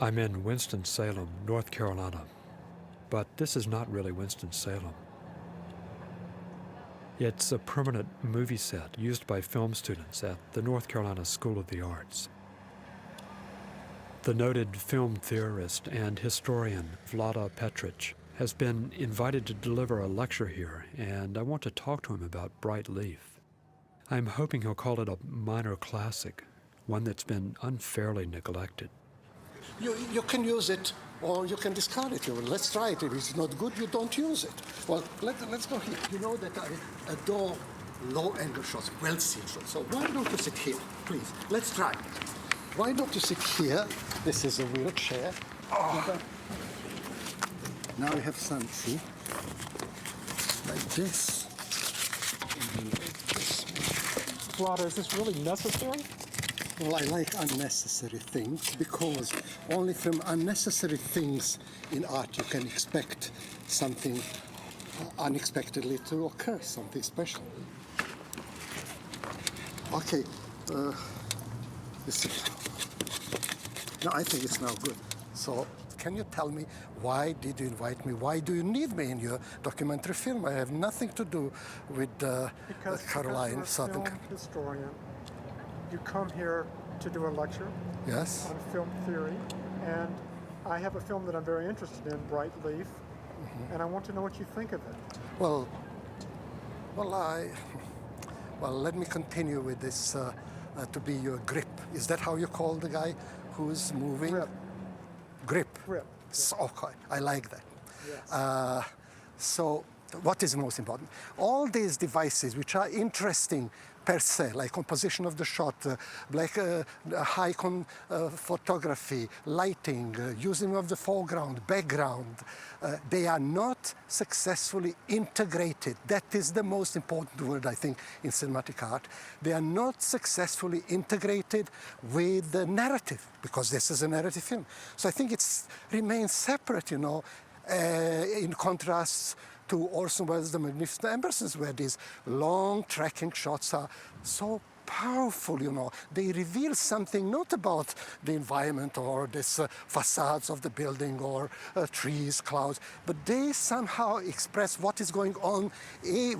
I'm in Winston-Salem, North Carolina, but this is not really Winston-Salem. It's a permanent movie set used by film students at the North Carolina School of the Arts. The noted film theorist and historian Vlada Petric has been invited to deliver a lecture here, and I want to talk to him about Bright Leaf. I'm hoping he'll call it a minor classic, one that's been unfairly neglected. You can use it or you can discard it. Let's try it. If it's not good, you don't use it. Well, let's go here. You know that I adore low-angle shots, well-seen shots. So why don't you sit here, please? Let's try. Why don't you sit here? This is a wheelchair. Oh. Now you have sun, see? Like this. Vlada, is this really necessary? Well, I like unnecessary things because only from unnecessary things in art you can expect something unexpectedly to occur, something special. Okay, now I think it's now good. So, can you tell me why did you invite me? Why do you need me in your documentary film? I have nothing to do with Caroline. Because you're a film historian. You come here to do a lecture Yes. on film theory, and I have a film that I'm very interested in, Bright Leaf, and I want to know what you think of it. Well, let me continue with this to be your grip. Is that how you call the guy who's moving? Grip. Grip. Grip. So, okay, I like that. Yes. So, what is most important? All these devices, which are interesting per se, like composition of the shot, like high photography, lighting, using of the foreground, background, they are not successfully integrated. That is the most important word, I think, in cinematic art. They are not successfully integrated with the narrative, because this is a narrative film. So I think it remains separate, you know, in contrast to Orson Welles' The Magnificent Ambersons, where these long tracking shots are so powerful, you know. They reveal something not about the environment or this facades of the building or trees, clouds, but they somehow express what is going on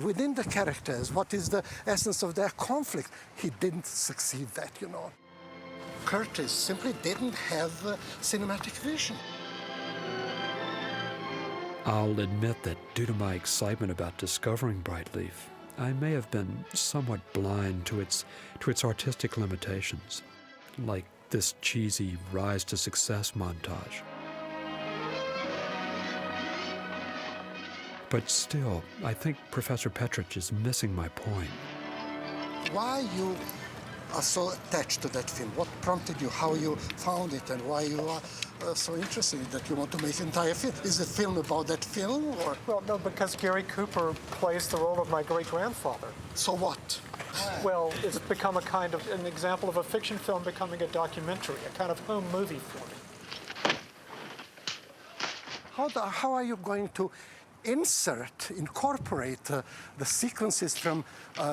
within the characters, what is the essence of their conflict. He didn't succeed that, you know. Curtis simply didn't have cinematic vision. I'll admit that due to my excitement about discovering Bright Leaf, I may have been somewhat blind to its artistic limitations, like this cheesy rise to success montage. But still, I think Professor Petric is missing my point. Why you are so attached to that film? What prompted you, how you found it, and why you are so interested in that you want to make an entire film? Is the film about that film, or? Well, no, because Gary Cooper plays the role of my great-grandfather. So what? Well, it's become an example of a fiction film becoming a documentary, a kind of home movie for me. How are you going to incorporate the sequences from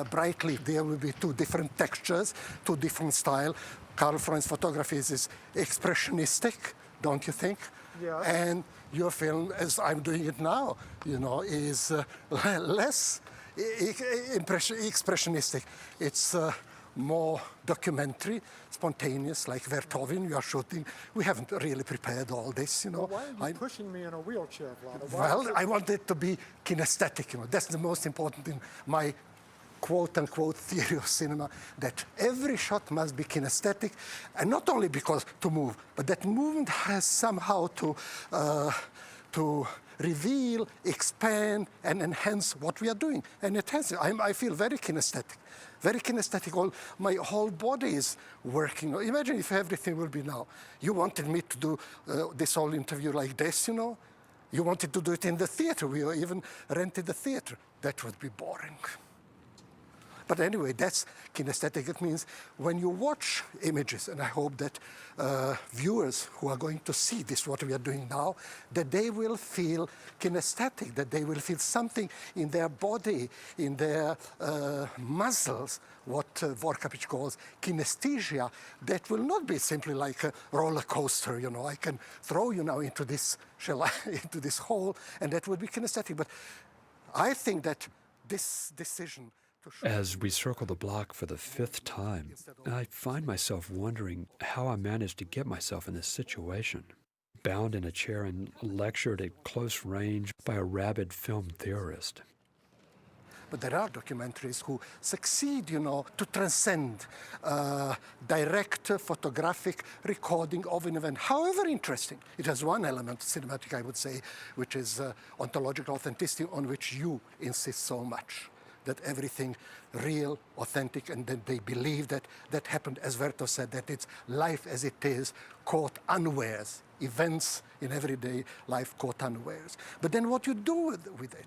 Bright Leaf? There will be two different textures, two different styles. Karl Freund's photography is expressionistic, don't you think? Yeah. And your film, as I'm doing it now, you know, is less expressionistic. It's more documentary, spontaneous, like Vertovin. You are shooting. We haven't really prepared all this, you know. Well, why are you pushing me in a wheelchair, Vlada? Well, I want it to be kinesthetic, you know. That's the most important in my quote-unquote theory of cinema, that every shot must be kinesthetic, and not only because to move, but that movement has somehow to reveal, expand, and enhance what we are doing. And I feel very kinesthetic. Very kinesthetic. My whole body is working. Imagine if everything will be now. You wanted me to do this whole interview like this, you know? You wanted to do it in the theater. We even rented the theater. That would be boring. But anyway, that's kinesthetic. It means when you watch images, and I hope that viewers who are going to see this, what we are doing now, that they will feel kinesthetic, that they will feel something in their body, in their muscles, what Vorkapich calls kinesthesia, that will not be simply like a roller coaster, you know, I can throw you now into this into this hole, and that would be kinesthetic. But I think that this decision to show... As we circle the block for the 5th time, I find myself wondering how I managed to get myself in this situation. Bound in a chair and lectured at close range by a rabid film theorist. But there are documentaries who succeed, you know, to transcend direct photographic recording of an event, however interesting. It has one element, cinematic, I would say, which is ontological authenticity, on which you insist so much. That everything real, authentic, and that they believe that that happened, as Verto said, that it's life as it is, caught unawares, events in everyday life caught unawares. But then what you do with it?